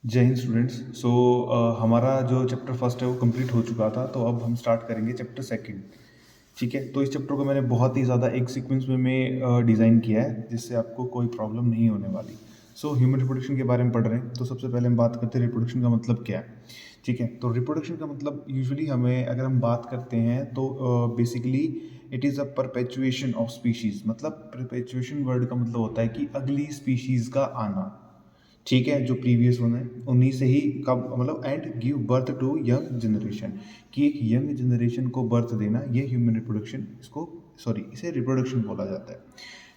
जय हिंद स्टूडेंट्स। हमारा जो चैप्टर फर्स्ट है वो कंप्लीट हो चुका था, तो अब हम स्टार्ट करेंगे चैप्टर सेकंड। ठीक है, तो इस चैप्टर को मैंने बहुत ही ज़्यादा एक सीक्वेंस में डिज़ाइन किया है जिससे आपको कोई प्रॉब्लम नहीं होने वाली। ह्यूमन रिप्रोडक्शन के बारे में पढ़ रहे हैं, तो सबसे पहले हम बात करते हैं रिप्रोडक्शन का मतलब क्या है। ठीक है, तो रिप्रोडक्शन का मतलब यूजुअली हमें अगर हम बात करते हैं तो basically it is a perpetuation of species. मतलब परपेचुएशन वर्ड का मतलब होता है कि अगली स्पीशीज़ का आना। ठीक है, जो प्रीवियस वन है उन्हीं से ही कब मतलब and give birth to young generation, कि एक यंग जनरेशन को बर्थ देना, ये ह्यूमन रिप्रोडक्शन इसको इसे रिप्रोडक्शन बोला जाता है।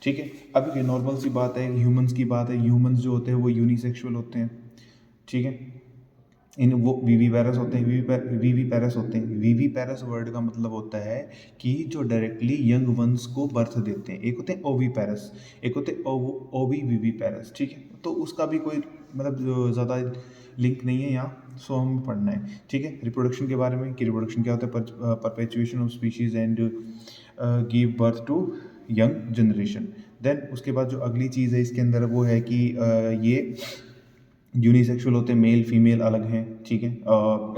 ठीक है, अब ये नॉर्मल सी बात है, ह्यूमंस की बात है। ह्यूमंस जो होते हैं वो यूनिसेक्सुअल होते हैं। ठीक है, इन वो वीवी पैरस होते हैं, वीवी पैरस होते हैं। वीवी पैरस वर्ड का मतलब होता है कि जो डायरेक्टली यंग वंस को बर्थ देते हैं। एक होते हैं ओवी पैरस, एक होते हैं ओवी वीवी पैरस। ठीक है, तो उसका भी कोई मतलब ज़्यादा लिंक नहीं है यहाँ, हमें पढ़ना है। ठीक है, रिप्रोडक्शन के बारे में कि रिप्रोडक्शन क्या होता है, perpetuation of species and give birth to young generation. Then उसके बाद जो अगली चीज़ है इसके अंदर वो है कि ये यूनिसेक्सुअल होते हैं, मेल फीमेल अलग हैं। ठीक है,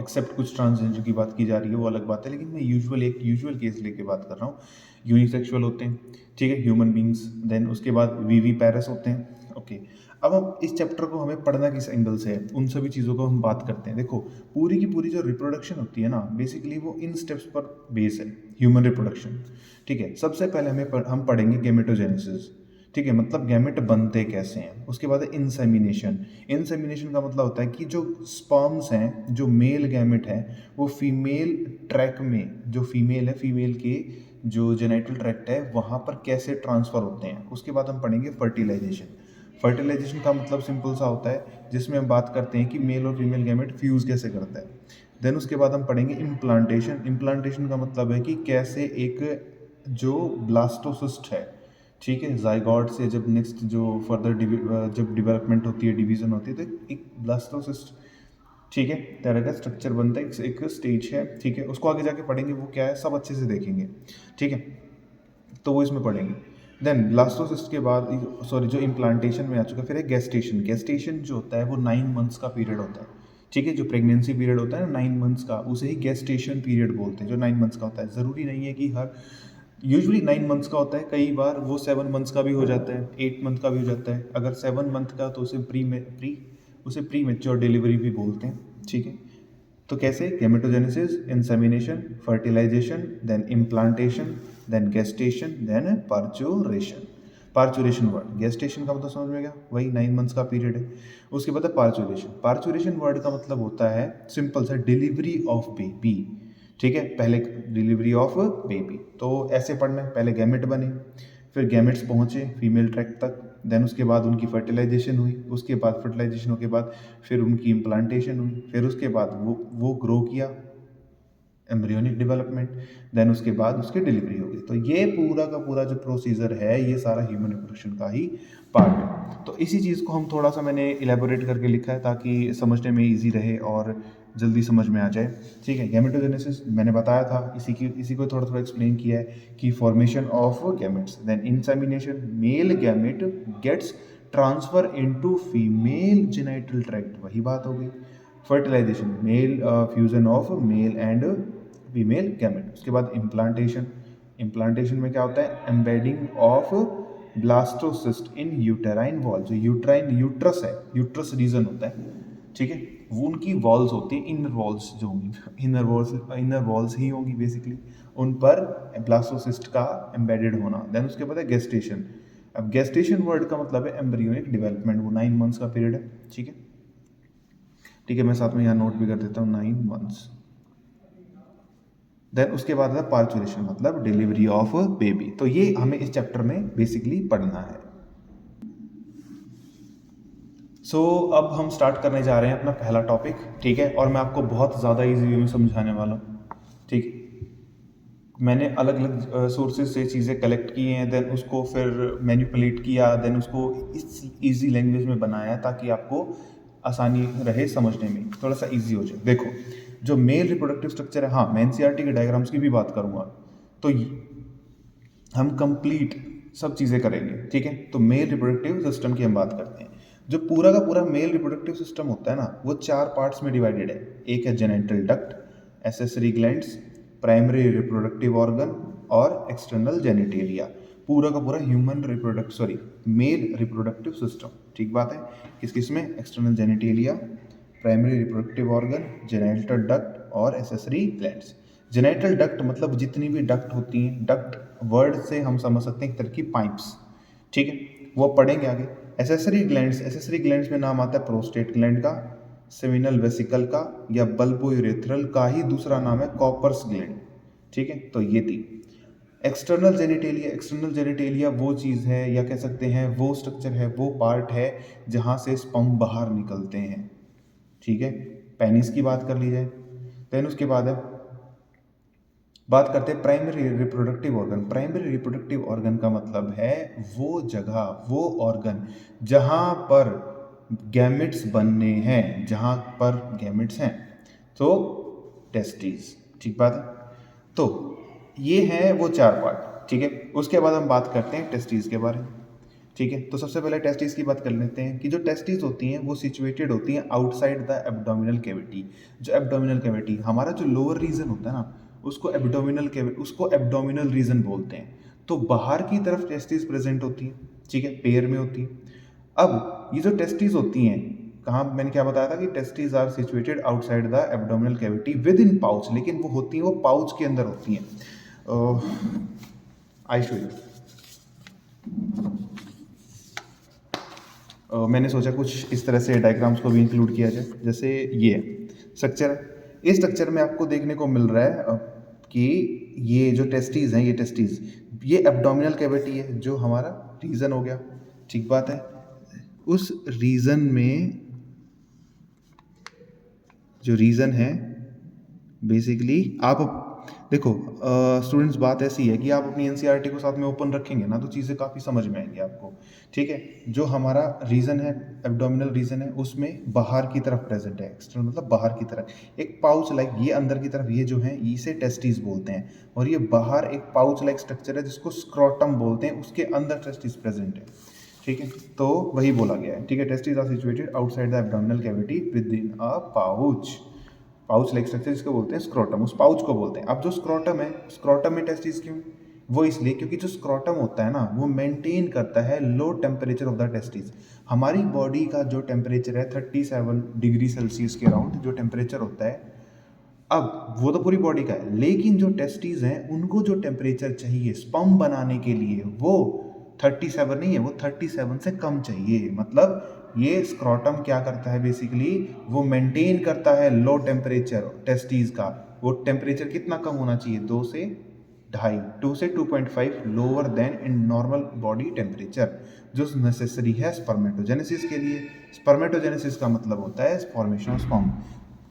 एक्सेप्ट कुछ ट्रांसजेंडर की बात की जा रही है, वो अलग बात है, लेकिन मैं एक यूजुअल केस लेके बात कर रहा हूँ। यूनिसेक्सुअल होते हैं, ठीक है, ह्यूमन बींग्स। देन उसके बाद वीवी पैरस होते हैं। ओके, अब हम इस चैप्टर को हमें पढ़ना किस एंगल से है, उन सभी चीज़ों को हम बात करते हैं। देखो, पूरी की पूरी जो रिप्रोडक्शन होती है ना, बेसिकली वो इन स्टेप्स पर बेस है, ह्यूमन रिप्रोडक्शन। ठीक है, सबसे पहले हम पढ़ेंगे गेमेटोजेनेसिस। ठीक है, मतलब गैमेट बनते कैसे हैं। उसके बाद है इंसेमिनेशन। इंसेमिनेशन का मतलब होता है कि जो स्पर्म्स हैं, जो मेल गैमेट हैं, वो फीमेल ट्रैक में, जो फीमेल है, फीमेल के जो जेनाइटल ट्रैक्ट है वहाँ पर कैसे ट्रांसफ़र होते हैं। उसके बाद हम पढ़ेंगे फर्टिलाइजेशन। फर्टिलाइजेशन का मतलब सिंपल सा होता है, जिसमें हम बात करते हैं कि मेल और फीमेल गैमेट फ्यूज़ कैसे करता है। देन उसके बाद हम पढ़ेंगे इम्प्लांटेशन। इम्प्लांटेशन का मतलब है कि कैसे एक जो ब्लास्टोसिस्ट है, ठीक है, जाइगोट से जब नेक्स्ट जो फर्दर जब डेवलपमेंट होती है, डिवीज़न होती है, तो एक ब्लास्टोसिस्ट, ठीक है, तरह का स्ट्रक्चर बनता है, एक स्टेज है। ठीक है, उसको आगे जाके पढ़ेंगे, वो क्या है सब अच्छे से देखेंगे। ठीक है, तो वो इसमें पढ़ेंगे। देन ब्लास्टोसिस्ट के बाद जो इम्प्लांटेशन में आ चुका, फिर है गेस्टेशन। गेस्टेशन जो होता है वो 9 मंथ्स का पीरियड होता है। ठीक है, जो प्रेगनेंसी पीरियड होता है ना 9 मंथ्स का, उसे ही गेस्टेशन पीरियड बोलते हैं, जो 9 मंथ्स का होता है। ज़रूरी नहीं है कि हर यूजुअली 9 मंथ्स का होता है, कई बार वो 7 मंथ्स का भी हो जाता है, 8 मंथ का भी हो जाता है। अगर 7 मंथ का तो उसे प्री मेच्योर डिलीवरी भी बोलते हैं। ठीक है, तो कैसे, gametogenesis, insemination, fertilisation, then implantation, then gestation, then parturition. Parturition word, gestation का मतलब समझ में गया, वही 9 मंथ्स का पीरियड है। उसके बाद है पार्चुरेशन। पार्चुरेशन वर्ड का मतलब होता है सिंपल सा, डिलीवरी ऑफ बेबी। ठीक है, पहले डिलीवरी ऑफ बेबी, तो ऐसे पढ़ना है, पहले गैमेट बने, फिर गैमेट्स पहुँचे फीमेल ट्रैक तक, देन उसके बाद उनकी फर्टिलाइजेशन हुई, उसके बाद फर्टिलाइजेशन के बाद फिर उनकी इम्प्लांटेशन हुई, फिर उसके बाद वो ग्रो किया, एम्ब्रियोनिक डेवलपमेंट, देन उसके बाद उसकी डिलीवरी हो गई। तो ये पूरा का पूरा जो प्रोसीजर है, ये सारा ह्यूमन रिप्रोडक्शन का ही पार्ट है। तो इसी चीज़ को हम थोड़ा सा मैंने इलेबोरेट करके लिखा है ताकि समझने में ईजी रहे और जल्दी समझ में आ जाए। ठीक है, गैमेटोजेनेसिस मैंने बताया था, इसी को थोड़ा थोड़ा एक्सप्लेन किया है कि formation of gametes, then insemination, male gamete gets transfer into female genital tract, वही बात हो गई। Fertilisation, male fusion of male and female gamete. उसके बाद इम्प्लांटेशन। इम्प्लांटेशन में क्या होता है, embedding of blastocyst in uterine wall. जो यूट्रस है, यूट्रस रीजन होता है, ठीक है, वो उनकी वॉल्स होती है, इनर वॉल्स जो होंगी, इनर वॉल्स ही होंगी बेसिकली, उन पर ब्लास्टोसिस्ट का एम्बेडेड होना। देन उसके बाद है गेस्टेशन। अब गेस्टेशन वर्ड का मतलब है एम्ब्रियोनिक डेवलपमेंट, वो 9 मंथ्स का पीरियड है। ठीक है, ठीक है, मैं साथ में यहाँ नोट भी कर देता हूँ, 9 मंथ्स। देन उसके बाद है पार्चुरेशन, मतलब डिलीवरी ऑफ बेबी। तो ये हमें इस चैप्टर में बेसिकली पढ़ना है। अब हम स्टार्ट करने जा रहे हैं अपना पहला टॉपिक। ठीक है, और मैं आपको बहुत ज़्यादा इजी वे में समझाने वाला हूँ। ठीक है, मैंने अलग अलग सोर्सेज से चीज़ें कलेक्ट की हैं, देन उसको फिर मैनिपुलेट किया, देन उसको इस इजी लैंग्वेज में बनाया ताकि आपको आसानी रहे समझने में, थोड़ा सा इजी हो जाए। देखो, जो मेल रिप्रोडक्टिव स्ट्रक्चर है, हाँ मैं एनसीईआरटी के डायग्राम्स की भी बात करूँगा, तो हम कंप्लीट सब चीज़ें करेंगे। ठीक है, तो मेल रिप्रोडक्टिव सिस्टम की हम बात करते हैं। जो पूरा का पूरा मेल रिप्रोडक्टिव सिस्टम होता है ना, वो 4 पार्ट्स में डिवाइडेड है। एक है genital duct, accessory glands, primary reproductive organ और एक्सटर्नल जेनिटेलिया। पूरा का पूरा मेल रिप्रोडक्टिव सिस्टम। ठीक बात है। किस किस में? External genitalia, primary reproductive organ, genital duct और एसेसरी ग्लैंड्स। जेनेटल डक्ट मतलब जितनी भी डक्ट होती हैं, डक्ट वर्ड से हम समझ सकते हैं एक तरह की पाइप्स। ठीक है, वो पढ़ेंगे आगे। एसेसरी ग्लैंड्स में नाम आता है प्रोस्टेट ग्लैंड का, सेमिनल वेसिकल का, या बल्बोयूरेथ्रल का ही दूसरा नाम है कॉपर्स ग्लैंड। ठीक है, तो ये थी। एक्सटर्नल जेनिटेलिया वो चीज़ है, या कह सकते हैं वो स्ट्रक्चर है, वो पार्ट है जहाँ से स्पर्म बाहर निकलते हैं। ठीक है, पेनिस की बात कर ली जाए। देन उसके बाद है, बात करते हैं primary reproductive organ. Primary reproductive organ का मतलब है वो जगह, वो ऑर्गन जहाँ पर गैमेट्स बनने हैं, जहाँ पर गैमेट्स हैं, तो टेस्टिस। ठीक बात है। तो ये हैं वो 4 पार्ट। ठीक है, उसके बाद हम बात करते हैं टेस्टिस के बारे में। ठीक है, तो सबसे पहले टेस्टिस की बात कर लेते हैं कि जो टेस्टिस होती हैं वो सिचुएटेड होती हैं आउटसाइड द एब्डोमिनल कैविटी। जो एब्डोमिनल कैविटी, हमारा जो लोअर रीजन होता है ना, उसको एब्डोमिनल रीजन बोलते हैं। तो बाहर की तरफ टेस्टिस प्रेजेंट होती है। ठीक है, पेयर में होती है। अब ये जो टेस्टिस होती हैं, कहाँ, मैंने क्या बताया था कि testis are situated outside the abdominal cavity within pouch, लेकिन वो होती हैं, वो पाउच के अंदर होती हैं। I show you. मैंने सोचा कुछ इस तरह से डायग्राम्स को भी इंक्लूड किया जाए। जैसे ये स्ट्रक्चर है, इस स्ट्रक्चर में आपको देखने को मिल रहा है कि ये जो टेस्टिस हैं, ये एब्डोमिनल कैविटी है, जो हमारा रीजन हो गया। ठीक बात है। उस रीजन में जो रीजन है, बेसिकली आप देखो स्टूडेंट्स, बात ऐसी है कि आप अपनी एनसीईआरटी को साथ में ओपन रखेंगे ना, तो चीज़ें काफ़ी समझ में आएंगी आपको। ठीक है, जो हमारा रीजन है, एब्डोमिनल रीजन है, उसमें बाहर की तरफ प्रेजेंट है। एक्सटर्नल मतलब बाहर की तरफ एक पाउच लाइक, ये अंदर की तरफ, ये जो है इसे टेस्टिस बोलते हैं। और ये बाहर एक पाउच लाइक स्ट्रक्चर है जिसको स्क्रोटम बोलते हैं, उसके अंदर टेस्टिस प्रेजेंट है। ठीक है, तो वही बोला गया है। ठीक है, testis are situated outside the abdominal cavity within a pouch like structure, जिसको बोलते हैं स्क्रोटम, उस पाउच को बोलते हैं। अब जो स्क्रोटम है, स्क्रोटम में टेस्टिस क्यों? वो इसलिए क्योंकि जो स्क्रोटम होता है ना, वो मेंटेन करता है low temperature of the testis. हमारी बॉडी का जो टेम्परेचर है 37 डिग्री सेल्सियस के अराउंड जो टेम्परेचर होता है। अब वो तो पूरी बॉडी का है, लेकिन जो टेस्टिस हैं उनको जो टेम्परेचर चाहिए स्पर्म बनाने के लिए, वो 37 नहीं है, वो 37 से कम चाहिए। मतलब ये स्क्रोटम क्या करता है, बेसिकली वो मेंटेन करता है लो टेम्परेचर टेस्टिस का। वो टेम्परेचर कितना कम होना चाहिए? 2 से 2.5 lower then in normal body temperature, जो नेसेसरी है स्पर्मेटोजेनेसिस के लिए। स्पर्मेटोजेनेसिस का मतलब होता है फॉर्मेशन ऑफ स्पर्म।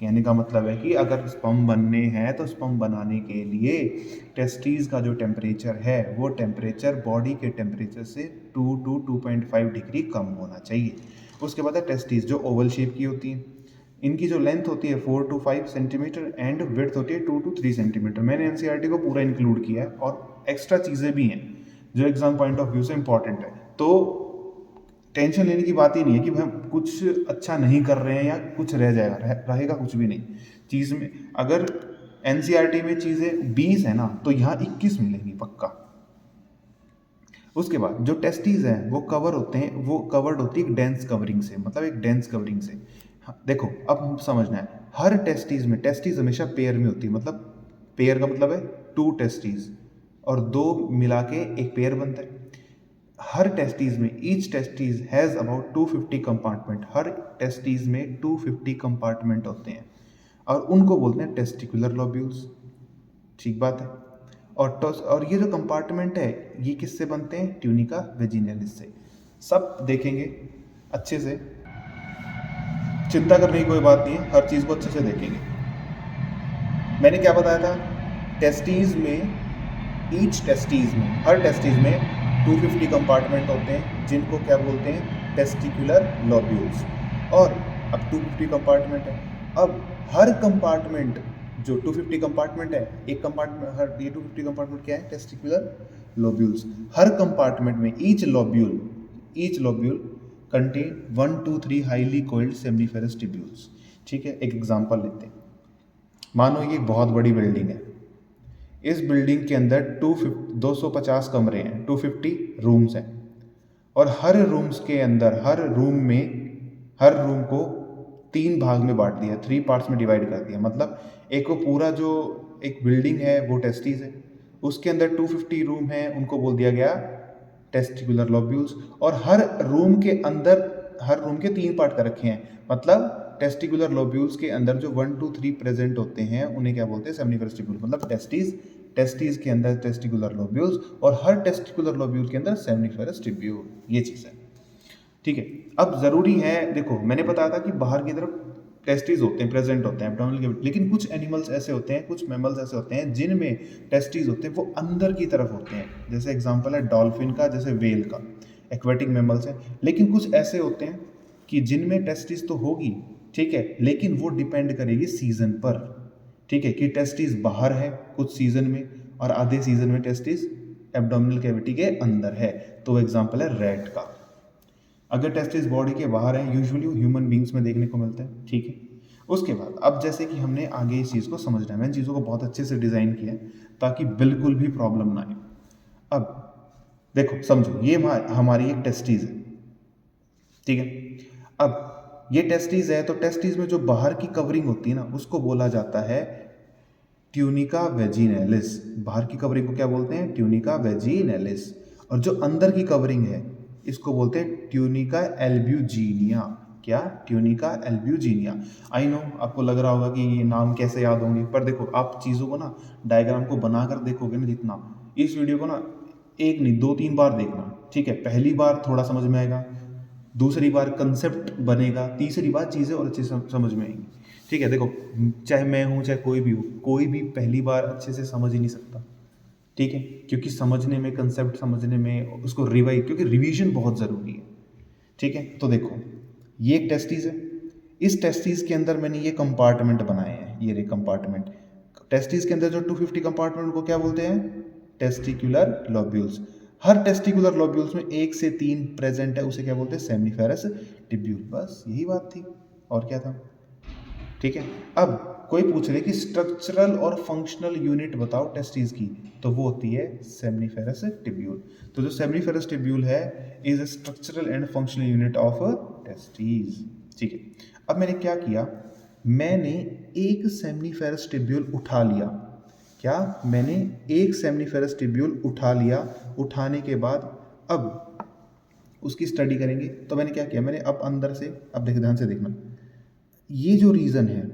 कहने का मतलब है कि अगर स्पर्म बनने हैं, तो स्पर्म बनाने के लिए टेस्टिस का जो टेम्परेचर है, वो टेम्परेचर बॉडी के टेम्परेचर से 2 to 2.5 डिग्री कम होना चाहिए। उसके बाद है टेस्टिस, जो ओवल शेप की होती हैं। इनकी जो लेंथ होती है 4 to 5 सेंटीमीटर एंड विड्थ होती है 2 to 3 सेंटीमीटर। मैंने एनसीईआरटी को पूरा इंक्लूड किया है, और एक्स्ट्रा चीज़ें भी हैं जो एग्जाम पॉइंट ऑफ व्यू से इंपॉर्टेंट है। तो टेंशन लेने की बात ही नहीं है कि हम कुछ अच्छा नहीं कर रहे हैं या कुछ रह जाएगा, रहेगा कुछ भी नहीं चीज़ में। अगर एनसीईआरटी में चीज़ें 20 है ना, तो यहाँ 21 मिलेंगी पक्का। उसके बाद जो टेस्टिस हैं वो कवर होते हैं, वो कवर्ड होती है एक डेंस कवरिंग से, मतलब एक डेंस कवरिंग से। हाँ, देखो अब समझना है, हर टेस्टिस में, टेस्टिस हमेशा पेयर में होती है। मतलब पेयर का मतलब है 2 टेस्टिस और 2 मिला के एक पेयर बनता है। हर टेस्टिस में each testis has about 250 compartment. Her testis में 250 कंपार्टमेंट होते हैं, और उनको बोलते हैं टेस्टिकुलर लोब्यूल्स। ठीक बात है। और ये जो कंपार्टमेंट है, ये किससे बनते हैं? ट्यूनिका वेजिनलिस से। सब देखेंगे अच्छे से, चिंता करने की कोई बात नहीं है, हर चीज़ को अच्छे से देखेंगे। मैंने क्या बताया था? टेस्टिस में, ईच टेस्टिस में, हर टेस्टिस में 250 कंपार्टमेंट होते हैं, जिनको क्या बोलते हैं? Testicular lobules. और अब 250 कंपार्टमेंट है। अब हर कंपार्टमेंट, जो 250 कंपार्टमेंट है, एक कंपार्टमेंट, हर ये 250 कंपार्टमेंट क्या है? Testicular lobules. हर कंपार्टमेंट में each lobule contain 1 to 3 highly coiled seminiferous tubules. ठीक है, एक एग्जांपल लेते हैं। मानो ये एक बहुत बड़ी बिल्डिंग है। इस बिल्डिंग के अंदर 250 कमरे हैं, 250 रूम्स हैं, और हर रूम्स के अंदर हर रूम को 3 भाग में बांट दिया, 3 पार्ट्स में डिवाइड कर दिया। मतलब एक को पूरा जो एक बिल्डिंग है वो टेस्टिस है, उसके अंदर 250 रूम है, उनको बोल दिया गया टेस्टिकुलर लोब्यूल्स। और हर रूम के 3 पार्ट कर रखे हैं, मतलब टेस्टिकुलर लोब्यूल्स के अंदर जो 1 to 3 प्रेजेंट होते हैं उन्हें क्या बोलते हैं? Seminiferous tubule. मतलब टेस्टिस के अंदर टेस्टिकुलर लोब्यूल्स और हर टेस्टिकुलर लोब्यूल के अंदर सेमनीफेरस ट्यूब्यूल, ये चीज़ है। ठीक है, अब ज़रूरी है, देखो मैंने बताया था कि बाहर की तरफ टेस्टिस होते हैं, प्रेजेंट होते हैं एब्डोमिनल कैविटी, लेकिन कुछ एनिमल्स ऐसे होते हैं, कुछ मैमल्स ऐसे होते हैं जिनमें टेस्टिस होते हैं वो अंदर की तरफ होते हैं। जैसे एग्जांपल है डॉल्फिन का, जैसे वेल का, एक्वेटिक मैमल्स हैं। लेकिन कुछ ऐसे होते हैं कि जिनमें टेस्टिस तो होगी, ठीक है, लेकिन वो डिपेंड करेगी सीजन पर। ठीक है, कि टेस्टिस बाहर है कुछ सीजन में और आधे सीजन में टेस्टिस एब्डोमिनल कैविटी के अंदर है। तो एग्जांपल है रैट का। अगर टेस्टिस बॉडी के बाहर है, यूजुअली ह्यूमन बींग्स में देखने को मिलता है। ठीक है, उसके बाद अब जैसे कि हमने आगे इस चीज़ को समझना है, मैंने चीज़ों को बहुत अच्छे से डिज़ाइन किया है ताकि बिल्कुल भी प्रॉब्लम ना आए। अब देखो समझो, ये हमारी एक टेस्टिस है। ठीक है, अब ये टेस्टिस है, तो टेस्टिस में जो बाहर की कवरिंग होती है ना, उसको बोला जाता है ट्यूनिका वेजिनैलिस। बाहर की कवरिंग को क्या बोलते हैं? ट्यूनिका वेजिनैलिस। और जो अंदर की कवरिंग है इसको बोलते हैं ट्यूनिका एल्ब्यूजिनिया। क्या? Tunica albuginea. आई नो आपको लग रहा होगा कि ये नाम कैसे याद होंगे, पर देखो आप चीज़ों को ना, डायग्राम को बनाकर देखोगे ना, जितना इस वीडियो को ना एक नहीं 2-3 बार देखना। ठीक है, पहली बार थोड़ा समझ में आएगा, दूसरी बार कंसेप्ट बनेगा, तीसरी बार चीज़ें और अच्छे से समझ में आएंगी। ठीक है, देखो चाहे मैं हूँ चाहे कोई भी हो, कोई भी पहली बार अच्छे से समझ ही नहीं सकता। ठीक है, क्योंकि समझने में, कंसेप्ट समझने में, उसको क्योंकि रिवीजन बहुत ज़रूरी है। ठीक है, तो देखो ये एक टेस्टिस है, इस टेस्टिस के अंदर मैंने ये कंपार्टमेंट बनाए हैं, ये रे कंपार्टमेंट। टेस्टिस के अंदर जो 250 कंपार्टमेंट को क्या बोलते हैं? Testicular lobules. हर टेस्टिकुलर लोब्यूल्स में 1 से 3 प्रेजेंट है, उसे क्या बोलते हैं? Seminiferous tubule. बस यही बात थी, और क्या था? ठीक है, अब कोई पूछ ले कि स्ट्रक्चरल और फंक्शनल यूनिट बताओ टेस्टिस की, तो वो होती है सेमनीफेरस ट्यूब्यूल। तो जो सेमनीफेरस ट्यूब्यूल है is a structural and functional unit of testis. ठीक है, अब मैंने क्या किया, मैंने एक सेमनीफेरस ट्यूब्यूल उठा लिया। क्या? मैंने एक सेमनीफेरस ट्यूब्यूल उठा लिया। उठाने के बाद अब उसकी स्टडी करेंगे। तो मैंने क्या किया, मैंने अब अंदर से, अब देख ध्यान से देखना, ये जो रीजन है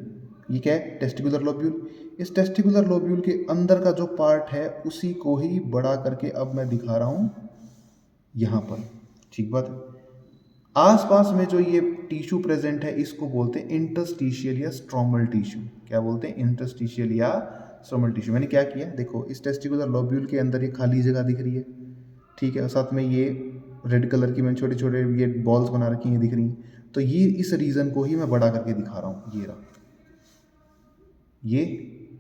ये क्या है? Testicular lobule. इस टेस्टिकुलर लोब्यूल के अंदर का जो पार्ट है उसी को ही बड़ा करके अब मैं दिखा रहा हूं यहां पर। ठीक बात है, आसपास में जो ये टिश्यू प्रेजेंट है इसको बोलते हैं इंटरस्टिशियल या स्ट्रोमल टिश्यू। क्या बोलते हैं? इंटरस्टिशियल या स्ट्रोमल टिश्यू। मैंने क्या किया, देखो इस टेस्टिकुलर लोब्यूल के अंदर ये खाली जगह दिख रही है। ठीक है, और साथ में ये रेड कलर की मैंने छोटे छोटे ये बॉल्स बना रखी हैं, दिख रही हैं। तो ये इस रीजन को ही मैं बड़ा करके दिखा रहा हूँ। ये रहा, ये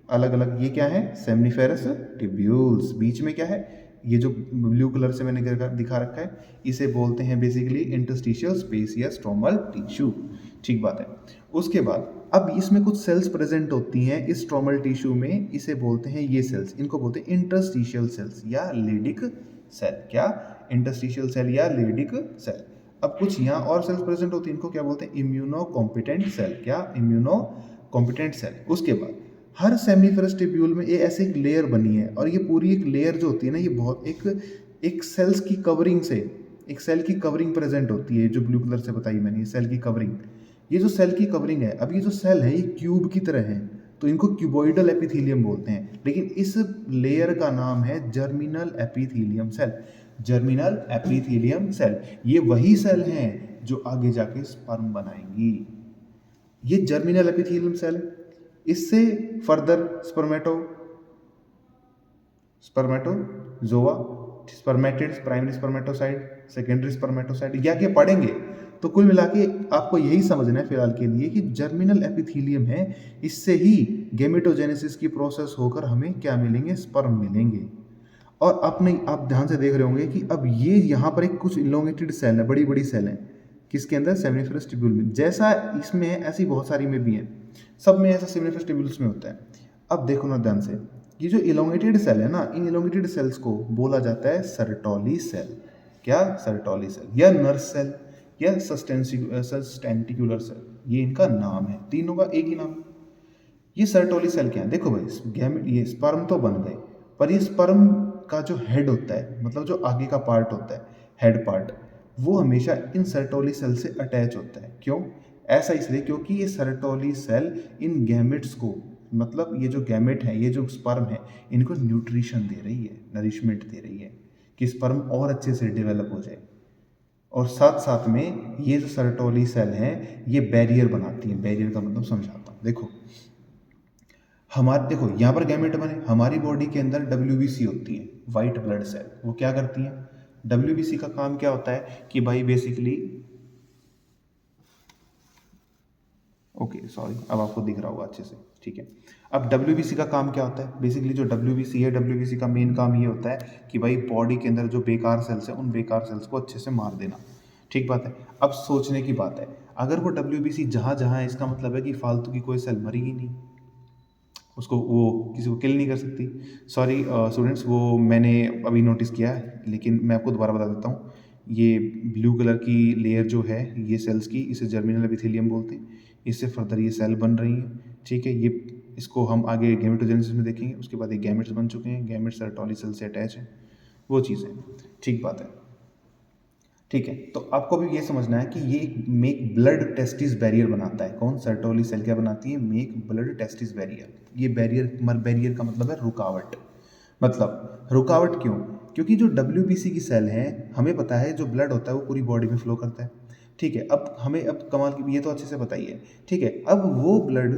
अलग अलग, ये क्या है? Seminiferous tubules. बीच में क्या है? ये जो ब्लू कलर से मैंने दिखा रखा है इसे बोलते हैं बेसिकली इंटरस्टिशियल स्पेस या स्ट्रोमल टिश्यू। ठीक बात है, उसके बाद अब इसमें कुछ सेल्स प्रेजेंट होती हैं इस स्ट्रोमल टिश्यू में, इसे बोलते हैं, ये सेल्स, इनको बोलते हैं इंटरस्टिशियल सेल्स या लेडिक सेल। क्या? इंटरस्टिशियल सेल या लेडिक सेल। अब कुछ यहाँ और सेल्स प्रेजेंट होती हैं, इनको क्या बोलते हैं? Immunocompetent cell. क्या? Immunocompetent cell. उसके बाद हर सेमनीफेरस ट्यूब्यूल में ये ऐसे एक लेयर बनी है, और ये पूरी एक लेयर जो होती है ना, ये बहुत एक सेल्स की कवरिंग से, एक सेल की कवरिंग प्रेजेंट होती है, जो ब्लू कलर से बताई मैंने, ये सेल की कवरिंग। ये जो सेल की कवरिंग है, अब ये जो सेल है ये क्यूब की तरह है, तो इनको क्यूबॉइडल एपिथेलियम बोलते हैं, लेकिन इस लेयर का नाम है germinal epithelium cell. Germinal epithelium cell, ये वही सेल हैं जो आगे जाके स्पर्म बनाएंगी। ये जर्मिनल एपिथेलियम सेल, इससे further spermatozoa, spermatids, primary spermatocyte, secondary spermatocyte, या क्या पढ़ेंगे। तो कुल मिला के आपको यही समझना है फिलहाल के लिए कि जर्मिनल एपिथेलियम है, इससे ही गेमेटोजेनेसिस की प्रोसेस होकर हमें क्या मिलेंगे? स्पर्म मिलेंगे। और अपने आप ध्यान से देख रहे होंगे कि अब ये यहाँ पर एक कुछ इलोंगेटेड सेल है, बड़ी बड़ी सेल है, किसके अंदर? सेमिनिफरस ट्यूब्यूल में। जैसा इसमें है ऐसी बहुत सारी में भी है, सब में ऐसा सेमिनिफरस ट्यूब्यूल्स में होता है। अब देखो ना ध्यान से, ये जो इलोंगेटेड सेल है ना, इन इलोंगेटेड सेल्स को बोला जाता है सर्टोली सेल। क्या? सर्टोली सेल या नर्स सेल या सस्टेंटिकुलर सेल, ये इनका नाम है। तीनों का एक ही नाम है। ये सर्टोली सेल क्या है? देखो भाई, गैमेट, ये स्पर्म तो बन गए, पर ये स्पर्म का जो हेड होता है, मतलब जो आगे का पार्ट होता है, हेड पार्ट, वो हमेशा इन सर्टोली सेल से अटैच होता है। क्यों? ऐसा इसलिए क्योंकि ये सर्टोली सेल इन गैमेट्स को, मतलब ये जो गैमेट है, ये जो स्पर्म है, इनको न्यूट्रिशन दे रही है, नरिशमेंट दे रही है कि स्पर्म और अच्छे से डेवलप हो जाए। और साथ साथ में ये जो सर्टोली सेल हैं, ये बैरियर बनाती हैं। बैरियर का मतलब समझाता हूँ। देखो हमारे, देखो यहाँ पर गैमेट बने, हमारी बॉडी के अंदर डब्ल्यूबीसी होती है, वाइट ब्लड सेल। वो क्या करती हैं? डब्ल्यूबीसी का काम क्या होता है कि भाई बेसिकली, ओके सॉरी, अब आपको दिख रहा होगा अच्छे से, ठीक है। अब डब्ल्यूबीसी का काम क्या होता है? बेसिकली जो डब्ल्यूबीसी है, डब्ल्यूबीसी का मेन काम ये होता है कि भाई बॉडी के अंदर जो बेकार सेल्स हैं, उन बेकार सेल्स को अच्छे से मार देना। ठीक बात है। अब सोचने की बात है, अगर वो डब्ल्यूबीसी जहाँ जहाँ है, इसका मतलब है कि फालतू की कोई सेल मरी ही नहीं, उसको वो किसी को किल नहीं कर सकती। सॉरी स्टूडेंट्स, वो मैंने अभी नोटिस किया है, लेकिन मैं आपको दोबारा बता देता हूँ। ये ब्लू कलर की लेयर जो है ये सेल्स की, इसे जर्मिनल एपिथेलियम बोलते हैं। इससे फर्दर ये सेल बन रही हैं, ठीक है। ये, इसको हम आगे गैमेटोजेनेसिस में देखेंगे। उसके बाद ये गैमेट्स बन चुके हैं, गैमेट्स सर्टोली सेल से अटैच हैं, वो चीज़ें, ठीक बात है। ठीक है, तो आपको भी ये समझना है कि ये मेक ब्लड टेस्टिस बैरियर बनाता है। कौन? सर्टोली सेल क्या बनाती है? Make blood testis barrier. ये बैरियर का मतलब है रुकावट। मतलब रुकावट क्यों? क्योंकि जो डब्ल्यूबीसी की सेल है, हमें पता है जो ब्लड होता है वो पूरी बॉडी में फ्लो करता है, ठीक है। अब हमें, अब कमाल की, ये तो अच्छे से पता ही है, ठीक है। अब वो ब्लड,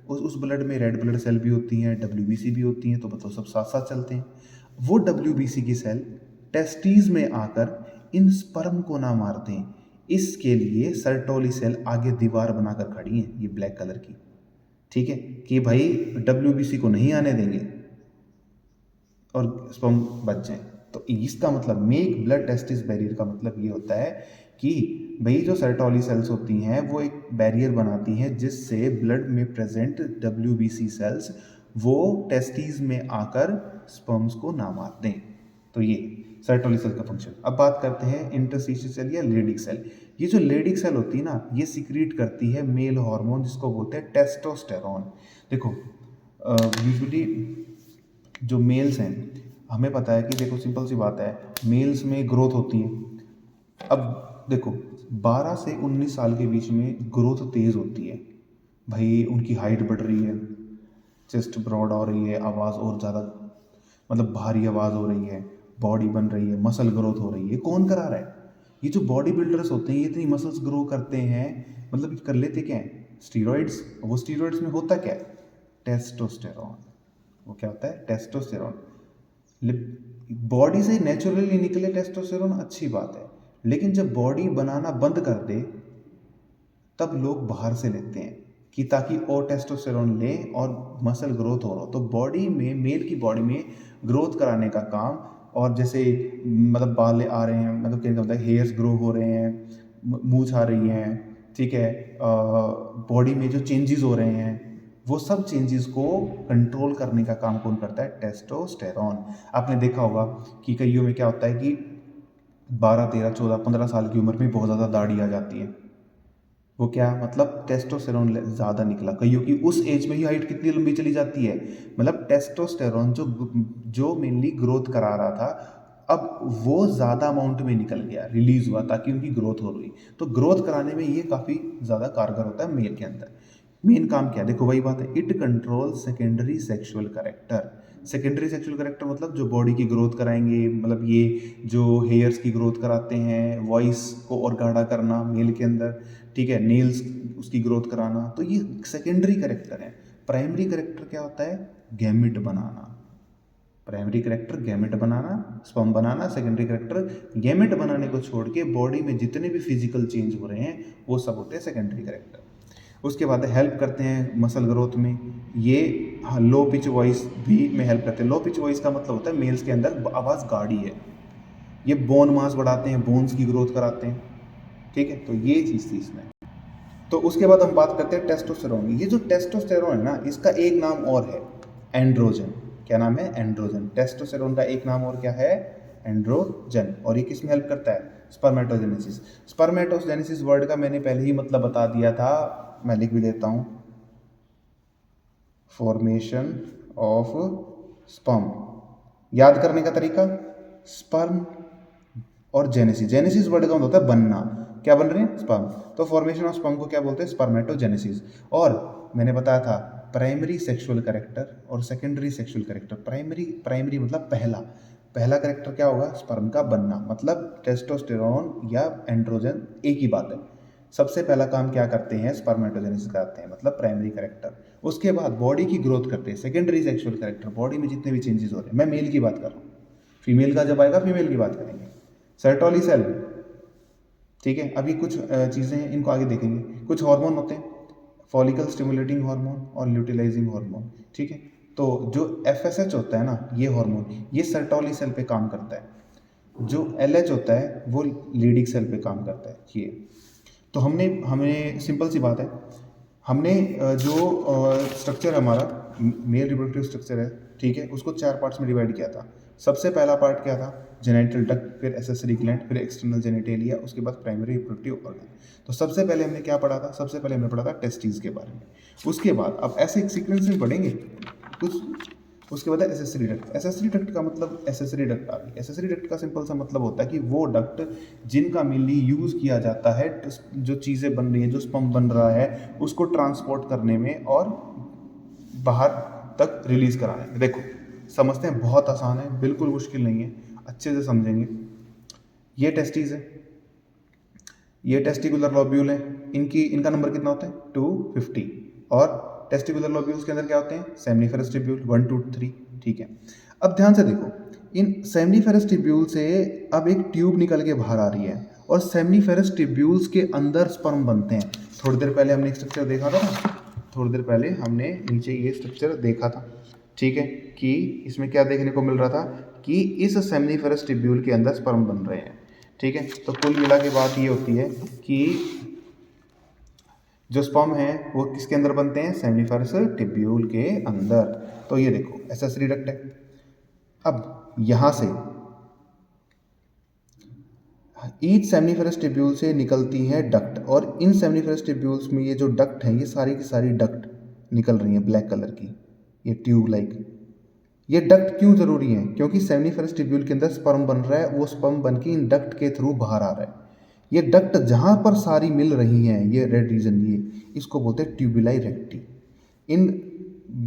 उस ब्लड में रेड ब्लड सेल भी होती हैं, डब्ल्यूबीसी भी होती हैं, तो मतलब सब साथ साथ चलते हैं। वो डब्ल्यूबीसी की सेल टेस्टीज में आकर इन स्पर्म को ना मार दें, इसके लिए सर्टोली सेल आगे दीवार बनाकर खड़ी है, ये ब्लैक कलर की, ठीक है, कि भाई डब्ल्यूबीसी को नहीं आने देंगे और स्पर्म बच जाए। तो इसका मतलब मेक ब्लड टेस्टिस बैरियर का मतलब ये होता है कि भाई जो सर्टोली सेल्स होती हैं वो एक बैरियर बनाती हैं, जिससे ब्लड में प्रेजेंट डब्ल्यूबीसी सेल्स वो टेस्टिस में आकर स्पर्म्स को ना मार दें। तो ये सर्टोली सेल का फंक्शन। अब बात करते हैं इंटरस्टिशियल सेल या लेडिक सेल। ये जो लेडिक सेल होती है ना, ये सिक्रीट करती है मेल हार्मोन, जिसको बोलते हैं टेस्टोस्टेरोन। देखो यूजुअली जो मेल्स हैं, हमें पता है कि देखो सिंपल सी बात है, मेल्स में ग्रोथ होती है। अब देखो 12 से 19 साल के बीच में ग्रोथ तेज़ होती है भाई, उनकी हाइट बढ़ रही है, चेस्ट ब्रॉड हो रही है, आवाज़ और ज़्यादा, मतलब भारी आवाज़ हो रही है, बॉडी बन रही है, मसल ग्रोथ हो रही है। कौन करा रहा है? ये जो बॉडी बिल्डर्स होते हैं, ये इतनी मसल्स ग्रो करते हैं, मतलब ये कर लेते क्या है? स्टीरॉइड्स। वो स्टीरॉइड्स में होता क्या है? टेस्टोस्टेरॉन। वो क्या होता है? टेस्टोस्टेरॉन। बॉडी से नेचुरली निकले टेस्टोस्टेरॉन, अच्छी बात है, लेकिन जब बॉडी बनाना बंद कर दे, तब लोग बाहर से लेते हैं कि ताकि और टेस्टोस्टेरोन लें और मसल ग्रोथ हो रहा हो। तो बॉडी में, मेल की बॉडी में ग्रोथ कराने का काम, और जैसे मतलब बाल आ रहे हैं, मतलब कहने का मतलब हेयर्स ग्रो हो रहे हैं, मूंछ आ रही हैं, ठीक है, बॉडी में जो चेंजेस हो रहे हैं, वो सब चेंजेस को कंट्रोल करने का काम कौन करता है? टेस्टोस्टेरोन। आपने देखा होगा कि कईयों में क्या होता है कि 12, 13, 14, 15 साल की उम्र में बहुत ज़्यादा दाढ़ी आ जाती है। वो क्या मतलब? टेस्टोस्टेरोन ज़्यादा निकला। कईयों की उस एज में ही हाइट कितनी लंबी चली जाती है, मतलब टेस्टोस्टेरोन जो जो मेनली ग्रोथ करा रहा था, अब वो ज़्यादा अमाउंट में निकल गया, रिलीज हुआ, ताकि उनकी ग्रोथ हो रही। तो ग्रोथ कराने में ये काफ़ी ज़्यादा कारगर होता है मेल के अंदर। मेन काम क्या है? देखो वही बात है, it control secondary sexual character. Secondary sexual character मतलब जो बॉडी की ग्रोथ कराएंगे, मतलब ये जो हेयर्स की ग्रोथ कराते हैं, वॉइस को और गाढ़ा करना मेल के अंदर, ठीक है, नेल्स उसकी ग्रोथ कराना, तो ये सेकेंडरी करेक्टर है। प्राइमरी करेक्टर क्या होता है? गैमेट बनाना। प्राइमरी करेक्टर गैमेट बनाना, स्पर्म बनाना। सेकेंडरी करेक्टर गैमेट बनाने को छोड़ के बॉडी में जितने भी फिजिकल चेंज हो रहे हैं, वो सब होते हैं सेकेंडरी करेक्टर। उसके बाद हेल्प करते हैं मसल ग्रोथ में ये, लो पिच वॉइस भी में हेल्प करते हैं। लो पिच वॉइस का मतलब होता है मेल्स के अंदर आवाज़ गाढ़ी है। ये बोन मास बढ़ाते हैं, बोन्स की ग्रोथ कराते हैं, ठीक है, तो ये चीज़ थी इसमें। तो उसके बाद हम बात करते हैं टेस्टोस्टेरोन। ये जो टेस्टोस्टेरोन है ना, इसका एक नाम और है एंड्रोजन। क्या नाम है? एंड्रोजन। टेस्टोस्टेरोन का एक नाम और क्या है? एंड्रोजन। और ये किस में हेल्प करता है? स्पर्मेटोजेनेसिस। स्पर्मेटोजेनेसिस वर्ड का मैंने पहले ही मतलब बता दिया था, मैं लिख भी देता हूँ, फॉर्मेशन ऑफ स्पर्म। याद करने का तरीका, स्पर्म और जेनेसिस। जेनेसिस वर्ड का मतलब होता है बनना, क्या बन रहे हैं? स्पर्म। तो फॉर्मेशन ऑफ स्पर्म को क्या बोलते हैं? स्पर्मेटोजेनेसिस। और मैंने बताया था प्राइमरी सेक्सुअल कैरेक्टर और सेकेंडरी सेक्सुअल कैरेक्टर। प्राइमरी मतलब पहला कैरेक्टर क्या होगा? स्पर्म का बनना। मतलब टेस्टोस्टेरोन या एंड्रोजन एक ही बात है। सबसे पहला काम क्या करते हैं? स्पर्मेटोजेनेसिस करते हैं, मतलब प्राइमरी कैरेक्टर। उसके बाद बॉडी की ग्रोथ करते हैं, सेकेंडरी सेक्सुअल कैरेक्टर, बॉडी में जितने भी चेंजेस हो रहे हैं। मैं मेल की बात कर रहा हूँ, फीमेल का जब आएगा फीमेल की बात करेंगे। सर्टोली सेल, ठीक है। अभी कुछ चीज़ें हैं, इनको आगे देखेंगे। कुछ हार्मोन होते हैं, फॉलिकल स्टिमुलेटिंग हार्मोन और ल्यूटिलाइजिंग हार्मोन, ठीक है। तो जो FSH होता है ना, ये हार्मोन, ये सर्टोली सेल पे काम करता है। जो LH होता है वो लीडिक सेल पे काम करता है। ये तो हमने सिंपल सी बात है, हमने जो स्ट्रक्चर हमारा मेल रिप्रोडक्टिव स्ट्रक्चर है, ठीक है, उसको 4 पार्ट्स में डिवाइड किया था। सबसे पहला पार्ट क्या था? जेनिटल डक्ट, फिर एसेसरी ग्लैंड, फिर एक्सटर्नल जेनिटेलिया, उसके बाद प्राइमरी रिप्रोडक्टिव ऑर्गन। तो सबसे पहले हमने क्या पढ़ा था? सबसे पहले हमने पढ़ा था टेस्टिस के बारे में। उसके बाद अब ऐसे एक सीक्वेंस में पढ़ेंगे कुछ। उसके बाद है एसेसरी डक्ट। एसेसरी डक्ट का मतलब, एसेसरी डक्ट आ गई। एसेसरी डक्ट का सिंपल सा मतलब होता है कि वो डक्ट जिनका मेनली यूज़ किया जाता है जो चीज़ें बन रही है, जो स्पर्म बन रहा है, उसको ट्रांसपोर्ट करने में और बाहर तक रिलीज कराने में। देखो समझते हैं, बहुत आसान है, बिल्कुल मुश्किल नहीं है, अच्छे से समझेंगे। ये टेस्टिस है, ये टेस्टिकुलर लोब्यूल है। इनका नंबर कितना होता है? 250। और टेस्टिकुलर लोब्यूल्स के अंदर क्या होते हैं? सेमनीफेरस ट्यूब्यूल 1 2 3, ठीक है। अब ध्यान से देखो, इन सेमनीफेरस ट्यूब्यूल से अब एक ट्यूब निकल के बाहर आ रही है और सेमनीफेरस ट्यूब्यूल्स के अंदर स्पर्म बनते हैं। थोड़ी देर पहले हमने एक स्ट्रक्चर देखा था ना, थोड़ी देर पहले हमने नीचे ये स्ट्रक्चर देखा था, ठीक है, कि इसमें क्या देखने को मिल रहा था कि इस सेमनीफेरस ट्यूब्यूल के अंदर स्पर्म बन रहे हैं, ठीक है। तो कुल मिला के बात ये होती है कि जो स्पर्म है वो किसके अंदर बनते हैं? सेमनीफेरस ट्यूब्यूल के अंदर। तो ये देखो एसेसरी डक्ट है। अब यहाँ से ईच सेमनीफेरस ट्यूब्यूल से निकलती हैं डक्ट, और इन सेमनीफेरस ट्यूब्यूल्स में ये जो डक्ट हैं, ये सारी की सारी डक्ट निकल रही हैं ब्लैक कलर की, ये ट्यूब लाइक। ये डक्ट क्यों जरूरी है? क्योंकि सेमनीफेरस ट्यूब्यूल के अंदर स्पर्म बन रहा है, वो स्पर्म बन के इन डक्ट के थ्रू बाहर आ रहा है। ये डक्ट जहाँ पर सारी मिल रही हैं, ये रेड रीजन, ये इसको बोलते हैं ट्यूबुलाई रेक्टी। इन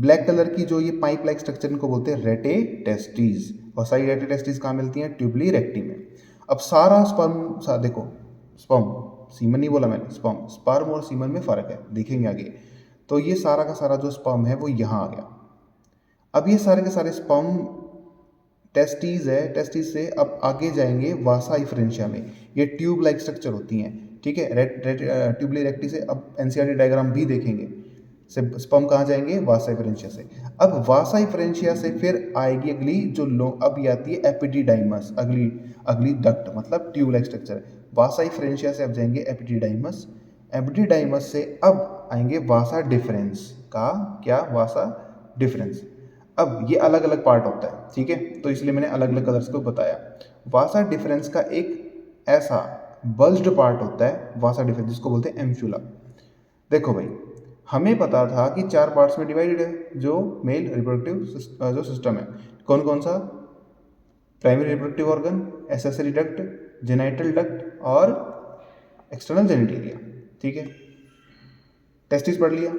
ब्लैक कलर की जो ये पाइप लाइक स्ट्रक्चर, इनको बोलते हैं रेटे टेस्टीज। और सारी रेटे टेस्टीज कहाँ मिलती हैं? ट्यूबुलाई रेक्टी में। अब सारा स्पर्म देखो, स्पर्म, सीमन नहीं बोला मैंने, स्पर्म और सीमन में फ़र्क है, देखेंगे आगे। तो ये सारा का सारा जो स्पर्म है वो यहाँ आ गया। अब ये सारे के सारे स्पर्म टेस्टीज है, टेस्टीज से अब आगे जाएंगे वासा इफ्रेंशिया में। ये ट्यूब लाइक स्ट्रक्चर होती हैं, ठीक है। ट्यूबुलाई रेक्टी से अब NCERT डायग्राम भी देखेंगे। स्पर्म कहाँ जाएंगे? वासा इफ्रेंशिया से। अब वासा इफ्रेंशिया से फिर आएगी अगली जो अब ये आती है एपिडिडाइमस, अगली डक्ट, मतलब ट्यूब लाइक स्ट्रक्चर। वासा इफ्रेंशिया से अब जाएंगे एपिडिडाइमस। एपिडिडाइमस से अब आएंगे वासा डिफरेंस का, क्या? वासा डिफरेंस। अब ये अलग अलग पार्ट होता है, ठीक है, तो इसलिए मैंने अलग अलग कलर्स को बताया। वासा डिफरेंस का एक ऐसा बल्ज्ड पार्ट होता है वासा डिफरेंस, जिसको बोलते हैं एम्फुला। देखो भाई, हमें पता था कि 4 पार्ट्स में डिवाइडेड है जो मेल रिप्रोडक्टिव जो सिस्टम है। कौन कौन सा? Primary reproductive organ, accessory duct, genital duct और एक्सटर्नल जेनिटेलिया, ठीक है। टेस्टिस पढ़ लिया,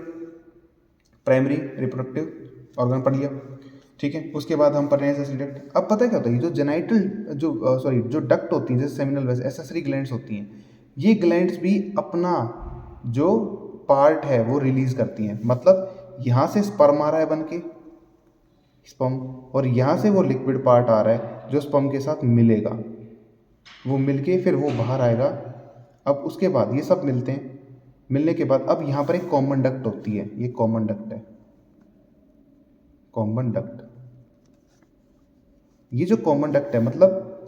प्राइमरी रिप्रोडक्टिव ऑर्गन पढ़ लिया, ठीक है। उसके बाद हम पढ़ रहे हैं एसेसरी डक्ट। अब पता है क्या होता है? जो जेनाइटल जो डक्ट होती हैं, जैसे सेमिनल वेस, एसेसरी ग्लैंड्स होती हैं, ये ग्लैंड्स भी अपना जो पार्ट है वो रिलीज करती हैं। मतलब यहाँ से स्पर्म आ रहा है बन के स्पर्म, और यहाँ से वो लिक्विड पार्ट आ रहा है जो स्पर्म के साथ मिलेगा, वो मिलके फिर वो बाहर आएगा। अब उसके बाद ये सब मिलते हैं, मिलने के बाद अब यहाँ पर एक कॉमन डक्ट होती है, ये कॉमन डक्ट है, कॉमन डक्ट। ये जो कॉमन डक्ट है मतलब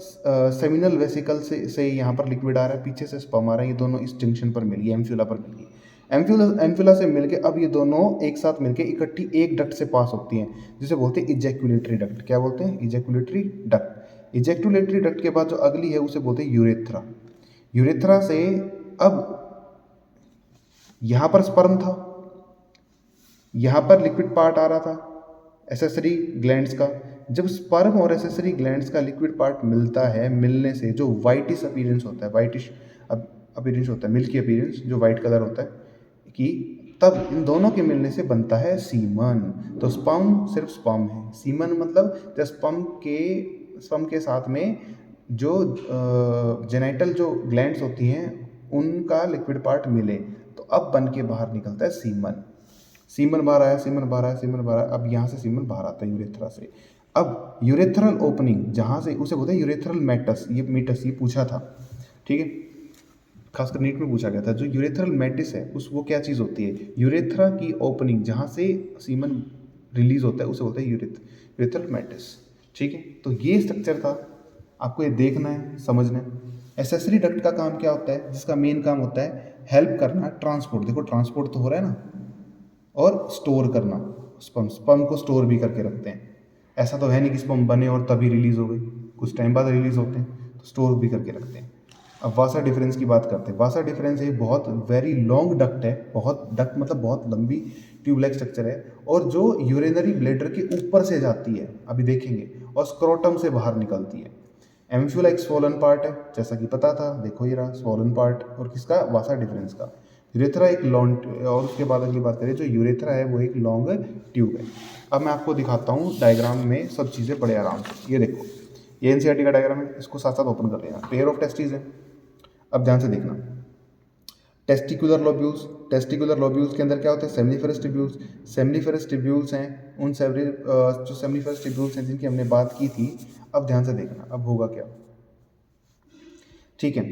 सेमिनल वेसिकल से यहाँ पर लिक्विड आ रहा है, पीछे से स्पर्म आ रहा है, ये दोनों इस जंक्शन पर मिल गई, एम्फ्यूला पर मिल गई। एम्फ्यूला से मिलके अब ये दोनों एक साथ मिलके इकट्ठी एक डक्ट से पास होती हैं, जिसे बोलते हैं इजैक्यूलेटरी डक्ट। क्या बोलते हैं? Ejaculatory duct. इजैक्यूलेटरी डक्ट के बाद जो अगली है उसे बोलते हैं यूरेथ्रा। यूरेथ्रा से अब यहाँ पर स्पर्म था, यहाँ पर लिक्विड पार्ट आ रहा था एसेसरी ग्लैंड्स का। जब स्पर्म और एसेसरी ग्लैंड्स का लिक्विड पार्ट मिलता है, मिलने से जो वाइटिश अपीयरेंस होता है, वाइटिश अपीयरेंस होता है, मिल्की अपीयरेंस, जो वाइट कलर होता है कि तब इन दोनों के मिलने से बनता है सीमन। तो स्पर्म सिर्फ स्पर्म है, सीमन मतलब जब स्पर्म के साथ में जो जेनाइटल जो ग्लैंड्स होती हैं उनका लिक्विड पार्ट मिले तो अब बन के बाहर निकलता है सीमन। सीमन बाहर आया, सीमन बाहर आया, सीमन बाहर आया, अब यहाँ से सीमन बाहर आता है यूरेथ्रा से। अब यूरेथ्रल ओपनिंग जहाँ से, उसे बोलते हैं यूरेथ्रल मैटस। ये पूछा था, ठीक है, खासकर नीट में पूछा गया था। जो यूरेथ्रल मैटिस है वो क्या चीज़ होती है? यूरेथ्रा की ओपनिंग जहाँ से सीमन रिलीज होता है उसे बोलते हैं यूरेथ्रल मैटिस, ठीक है। तो ये स्ट्रक्चर था, आपको ये देखना है, समझना है। एसेसरी डक्ट का काम क्या होता है? जिसका मेन काम होता है हेल्प करना, ट्रांसपोर्ट। देखो ट्रांसपोर्ट तो हो रहा है ना, और स्टोर करना। स्पर्म को स्टोर भी करके रखते हैं। ऐसा तो है नहीं कि स्पर्म बने और तभी रिलीज हो गई, कुछ टाइम बाद रिलीज होते हैं, तो स्टोर भी करके रखते हैं। अब वासा डिफरेंस की बात करते हैं। वासा डिफरेंस एक बहुत वेरी लॉन्ग डक्ट है, बहुत डक्ट मतलब बहुत लंबी ट्यूब लाइक स्ट्रक्चर है, और जो यूरिनरी ब्लैडर के ऊपर से जाती है, अभी देखेंगे, और स्क्रोटम से बाहर निकलती है। एम्फ्यूला एक स्वोलन पार्ट है, जैसा कि पता था, देखो ये रहा स्वोलन पार्ट, और किसका? वासा डिफरेंस का। यूरेथ्रा एक लॉन्ग, और उसके बाद अगली बात करें, जो यूरेथ्रा है वो एक लॉन्ग ट्यूब है। अब मैं आपको दिखाता हूँ डायग्राम में सब चीज़ें बड़े आराम से। ये देखो, ये एनसीईआरटी का डायग्राम है, इसको साथ साथ ओपन कर लेना। पेयर ऑफ टेस्टिस है, अब ध्यान से देखना। टेस्टिकुलर लोब्यूल्स, टेस्टिकुलर लोब्यूल्स के अंदर क्या होते हैं? Seminiferous tubules. सेमनीफेरस ट्यूब्यूल्स हैं, उन जो सेमनीफेरस ट्यूब्यूल्स हैं जिनकी हमने बात की थी। अब ध्यान से देखना, अब होगा क्या, ठीक है।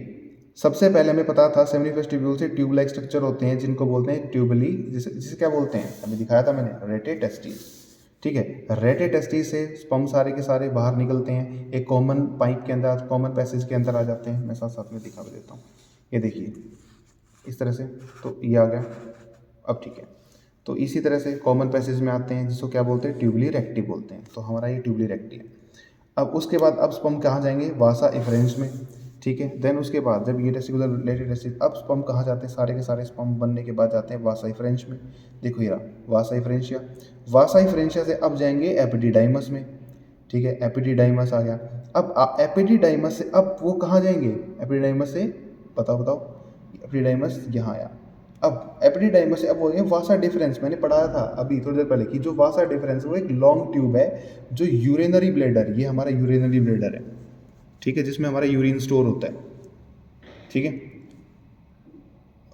सबसे पहले हमें पता था सेमनीफेरस ट्यूब्यूल से ट्यूब लाइक स्ट्रक्चर होते हैं जिनको बोलते हैं ट्यूबली, जिसे क्या बोलते हैं? अभी दिखाया था मैंने, रेटे टेस्टिस, ठीक है। रेटे टेस्टिस से स्पर्म सारे के सारे बाहर निकलते हैं, एक कॉमन पाइप के अंदर, कॉमन पैसेज के अंदर आ जाते हैं। मैं साथ साथ में दिखा भी देता हूँ, ये देखिए इस तरह से, तो ये आ गया, अब ठीक है। तो इसी तरह से कॉमन पैसेज में आते हैं, जिसको क्या बोलते हैं? ट्यूबली रेक्टी बोलते हैं। तो हमारा ये ट्यूबली रेक्टी है। अब उसके बाद अब स्पर्म कहाँ जाएंगे? वासा इफरेंस में, ठीक है। देन उसके बाद जब ये टेस्टिकुलर रिलेटेड टेस्टिस, अब स्पर्म कहाँ जाते हैं? सारे के सारे स्पर्म बनने के बाद जाते हैं वासा इफरेंस में। देखो ये रहा वासा इफरेंशिया। वासा इफरेंशिया से अब जाएंगे एपिडिडाइमस में, ठीक है, एपिडिडाइमस आ गया। अब एपिडिडाइमस से अब वो कहाँ जाएंगे? एपिडिडाइमस से बताओ, एपिडिडाइमस यहाँ आया। अब एपिडिडाइमस से अब हो गए वासा डिफरेंस। मैंने पढ़ाया था अभी थोड़ी देर पहले कि जो वासा डिफरेंस वो एक लॉन्ग ट्यूब है, जो यूरिनरी ब्लैडर, ये हमारा यूरिनरी ब्लैडर है, ठीक है, जिसमें हमारा यूरिन स्टोर होता है, ठीक है।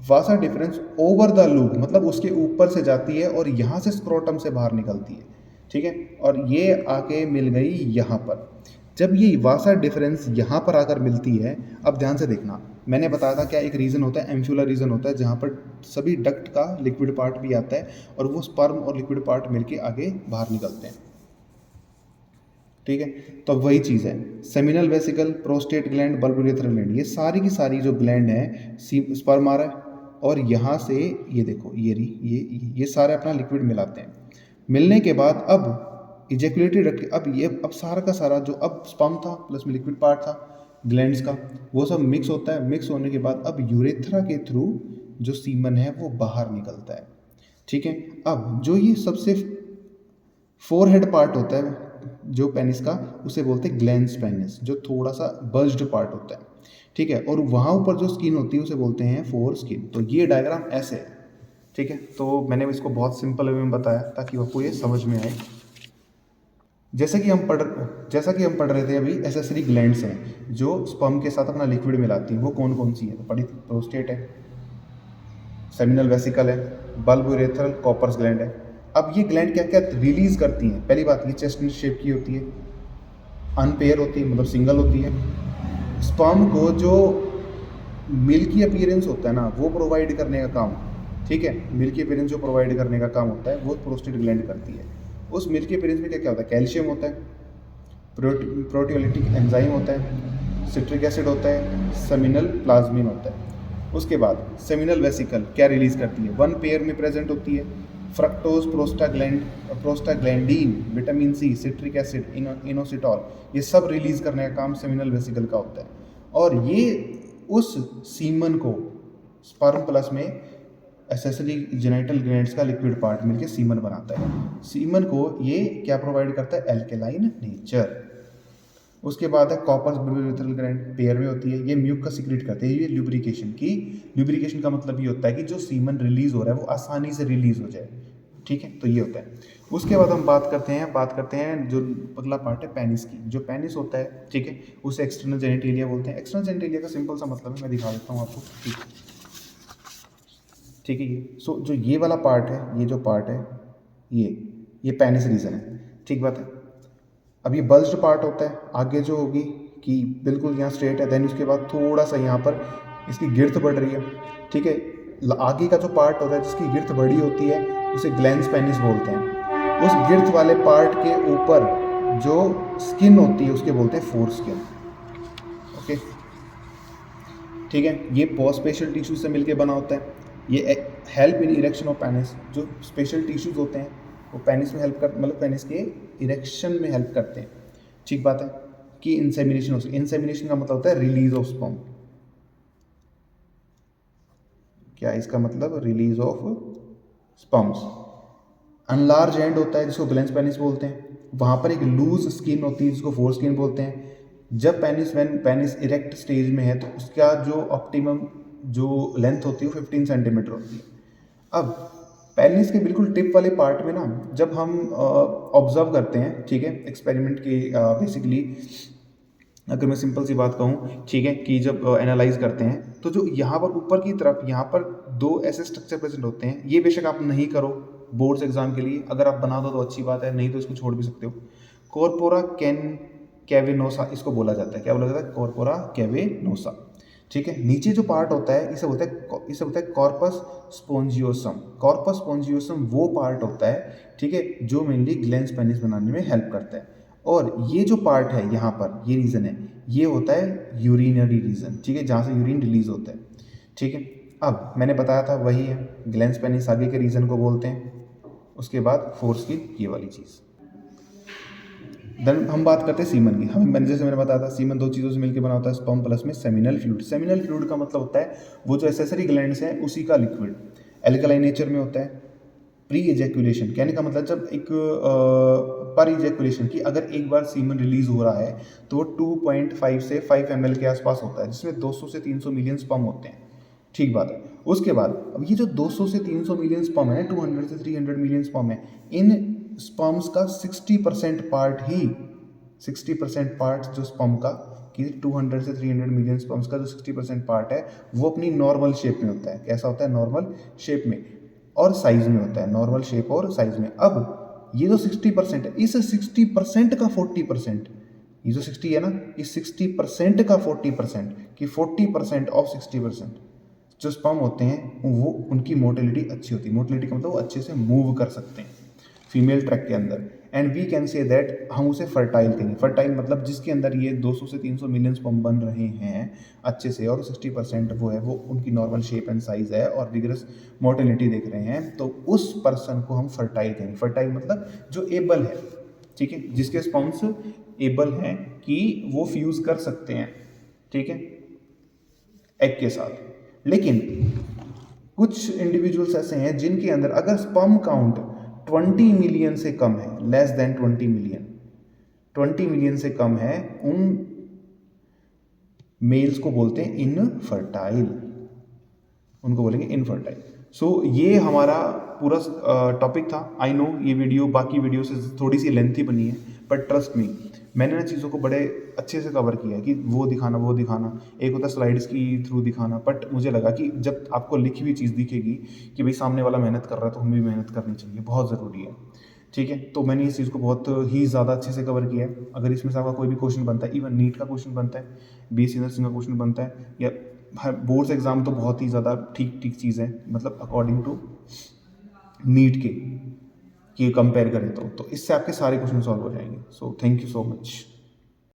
वासा डिफरेंस ओवर द लूप मतलब उसके ऊपर से जाती है और यहाँ से स्क्रोटम से बाहर निकलती है, ठीक है, और ये आके मिल गई यहाँ पर। जब ये वासा डिफरेंस यहाँ पर आकर मिलती है, अब ध्यान से देखना, मैंने बताया था क्या एक रीजन होता है, एम्फ्यूला रीजन होता है, जहाँ पर सभी डक्ट का लिक्विड पार्ट भी आता है और वो स्पर्म और लिक्विड पार्ट मिलके आगे बाहर निकलते हैं, ठीक है। तो वही चीज़ है, seminal vesicle, prostate gland, bulb urethral gland, ये सारी की सारी जो ग्लैंड है, स्पर्म आ रहा है और यहाँ से ये देखो ये सारे अपना लिक्विड मिलाते हैं। मिलने के बाद अब इजैकुलेटरी डक्ट, अब सारा का सारा जो अब स्पर्म था प्लस में लिक्विड पार्ट था ग्लैंड्स का, वो सब मिक्स होता है। मिक्स होने के बाद अब यूरेथ्रा के थ्रू जो सीमन है वो बाहर निकलता है, ठीक है। अब जो ये सबसे फोरहेड पार्ट होता है जो पेनिस का, उसे बोलते हैं ग्लैंस पेनिस, जो थोड़ा सा बज्ड पार्ट होता है, ठीक है, और वहाँ ऊपर जो स्किन होती है उसे बोलते हैं फोर स्किन। तो ये डायग्राम ऐसे है, ठीक है। तो मैंने इसको बहुत सिंपल वे में बताया ताकि आपको ये समझ में आए। जैसा कि हम पढ़ रहे थे अभी, एसेसरी ग्लैंड्स हैं जो स्पर्म के साथ अपना लिक्विड मिलाती हैं, वो कौन कौन सी है? तो पढ़ी, प्रोस्टेट है, सेमिनल वेसिकल है, बल्ब यूरेथ्रल, कॉपर्स ग्लैंड है। अब ये ग्लैंड क्या क्या रिलीज करती हैं? पहली बात, ये चेस्टनट शेप की होती है, अनपेयर होती है मतलब सिंगल होती है। स्पर्म को जो मिल्की अपीयरेंस होता है ना, वो प्रोवाइड करने का काम, ठीक है, मिल्की अपीयरेंस जो प्रोवाइड करने का काम होता है वो प्रोस्टेट ग्लैंड करती है। उस मिल्की अपीयरेंस में क्या क्या होता है? कैल्शियम होता है, प्रोटियोलिटिक एंजाइम होता है, सिट्रिक एसिड होता है, सेमिनल प्लाज्मिन होता है। उसके बाद सेमिनल वेसिकल क्या रिलीज करती है, वन पेयर में प्रेजेंट होती है, fructose, prostaglandin, vitamin C, citric acid, inositol, ये सब रिलीज करने का काम सेमिनल वेसिकल का होता है। और ये उस सीमन को स्पर्म प्लस में एसेसरी जेनिटल ग्लैंड्स का लिक्विड पार्ट मिलकर सीमन बनाता है। सीमन को ये क्या प्रोवाइड करता है, एल्केलाइन नेचर। उसके बाद है कॉर्पस ब्यूबिटल ग्लैंड, पेयर में होती है, ये म्यूकस सिक्रेट करते हैं, ये ल्यूब्रिकेशन का मतलब ये होता है कि जो सीमन रिलीज हो रहा है वो आसानी से रिलीज हो जाए, ठीक है, तो ये होता है। उसके बाद हम बात करते हैं जो अगला पार्ट है पेनिस की। जो पेनिस होता है, ठीक है, उसे एक्सटर्नल जेनिटेलिया बोलते हैं। एक्सटर्नल जेनिटेलिया का सिंपल सा मतलब है, मैं दिखा देता हूँ आपको, ठीक है। ये जो ये वाला पार्ट है, ये जो पार्ट है, ये पेनिस रीजन है, ठीक बात है। अब ये बल्ज्ड पार्ट होता है, आगे जो होगी कि बिल्कुल यहाँ स्ट्रेट है, देन उसके बाद थोड़ा सा यहाँ पर इसकी गिर्थ बढ़ रही है, ठीक है। आगे का जो पार्ट होता है जिसकी गिर्थ बड़ी होती है उसे ग्लैंस पेनिस बोलते हैं। उस गिर्थ वाले पार्ट के ऊपर जो स्किन होती है उसके बोलते हैं फोर स्किन, ओके, ठीक है। ये पोस्ट स्पेशल टिश्यू से मिलके बना होता है। ये help in erection of penis, जो स्पेशल टिश्यूज होते हैं वो पेनिस में हेल्प कर, मतलब पेनिस के इरेक्शन में हेल्प करते हैं, ठीक बात है। कि इंसेमिनेशन हो सके, इंसेमिनेशन का मतलब होता है रिलीज ऑफ स्पर्म। क्या इसका मतलब, रिलीज ऑफ स्पर्म्स। अनलार्ज एंड होता है जिसको ग्लैंस पेनिस बोलते हैं, वहाँ पर एक लूज स्किन होती है जिसको फोर स्किन बोलते हैं। जब पेनिस इरेक्ट स्टेज में है तो उसका जो ऑप्टिमम जो लेंथ होती है वो 15 सेंटीमीटर होती है। अब पेनिस के बिल्कुल टिप वाले पार्ट में ना जब हम ऑब्जर्व करते हैं, ठीक है, एक्सपेरिमेंट के बेसिकली अगर मैं सिंपल सी बात कहूँ, ठीक है, कि जब एनालाइज करते हैं तो जो यहाँ पर ऊपर की तरफ यहाँ पर दो ऐसे स्ट्रक्चर प्रेजेंट होते हैं। ये बेशक आप नहीं करो बोर्ड्स एग्जाम के लिए, अगर आप बना दो तो अच्छी बात है, नहीं तो इसको छोड़ भी सकते हो। कॉर्पोरा कैवेनोसा इसको बोला जाता है, क्या बोला जाता है, कॉर्पोरा कैवेनोसा, ठीक है। नीचे जो पार्ट होता है इसे बोलते हैं कॉर्पस स्पोंजियोसम। कॉर्पस स्पोंजियोसम वो पार्ट होता है, ठीक है, जो मेनली ग्लैंस पेनिस बनाने में हेल्प करता है। और ये जो पार्ट है यहाँ पर, ये रीजन है, ये होता है यूरिनरी रीजन, ठीक है, जहाँ से यूरिन रिलीज होता है, ठीक है। अब मैंने बताया था वही है, ग्लैंस पेनिस आगे के रीजन को बोलते हैं। उसके बाद फोर्स की ये वाली चीज़। देन हम बात करते हैं सीमन की। मैंने बताया था सीमन दो चीज़ों से मिलकर बना होता है, स्पर्म प्लस में सेमिनल फ्लूइड। सेमिनल फ्लूइड का मतलब होता है वो जो एसेसरी ग्लैंड्स हैं उसी का लिक्विड, एल्कलाइन नेचर में होता है। प्री एजैकुलेशन कहने का मतलब जब एक पर इजैकुलेशन की अगर एक बार सीमन रिलीज हो रहा है तो 2.5 से 5 ml के आसपास होता है, जिसमें 200 से 300 मिलियन स्पर्म होते हैं, ठीक बात है। उसके बाद अब ये जो 200 से 300 मिलियन स्पर्म है, 200 से 300 मिलियन स्पर्म है, इन स्पर्म्स का 60% पार्ट ही 60% पार्ट जो स्पर्म का, कि 200 से 300 मिलियन स्पर्म्स का जो 60% पार्ट है वो अपनी नॉर्मल शेप में होता है। कैसा होता है, नॉर्मल शेप में और साइज में होता है, नॉर्मल शेप और साइज में। अब ये जो 60% है, इस 60% का 40%, ये जो 60 है ना, इस 60% का 40%, कि 40% ऑफ 60% जो स्पर्म होते हैं वो उनकी मोटिलिटी अच्छी होती है। मोटिलिटी का मतलब वो अच्छे से मूव कर सकते हैं फीमेल ट्रैक के अंदर, and we can say that हम उसे फर्टाइल कहेंगे। फर्टाइल मतलब जिसके अंदर ये 200 से 300 मिलियन स्पर्म बन रहे हैं अच्छे से, और 60% वो है वो उनकी नॉर्मल शेप एंड साइज है और विगरस मोटिलिटी देख रहे हैं, तो उस पर्सन को हम फर्टाइल कहेंगे। फर्टाइल मतलब जो एबल है, ठीक है, जिसके स्पर्म्स एबल हैं कि वो फ्यूज कर सकते हैं, ठीक है, एग के साथ। लेकिन कुछ इंडिविजुअल्स ऐसे हैं जिनके अंदर अगर स्पर्म काउंट 20 मिलियन से कम है, लेस देन 20 मिलियन, 20 मिलियन से कम है, उन मेल्स को बोलते हैं इनफर्टाइल, उनको बोलेंगे इनफर्टाइल। सो ये हमारा पूरा टॉपिक था। आई नो ये वीडियो बाकी वीडियो से थोड़ी सी लेंथी बनी है, बट ट्रस्ट मी मैंने ना चीज़ों को बड़े अच्छे से कवर किया है, कि वो दिखाना, एक होता है स्लाइड्स की थ्रू दिखाना, बट मुझे लगा कि जब आपको लिखी हुई चीज़ दिखेगी कि भाई सामने वाला मेहनत कर रहा है तो हमें भी मेहनत करनी चाहिए, बहुत ज़रूरी है, ठीक है। तो मैंने इस चीज़ को बहुत ही ज़्यादा अच्छे से कवर किया है। अगर इसमें से आपका कोई भी क्वेश्चन बनता है, इवन नीट का क्वेश्चन बनता है, BSc नर्सिंग का क्वेश्चन बनता है, या बोर्ड्स एग्जाम, तो बहुत ही ज़्यादा ठीक चीज़ है, मतलब अकॉर्डिंग टू नीट के कि कंपेयर करें तो इससे आपके सारे क्वेश्चन सॉल्व हो जाएंगे। So thank you so much.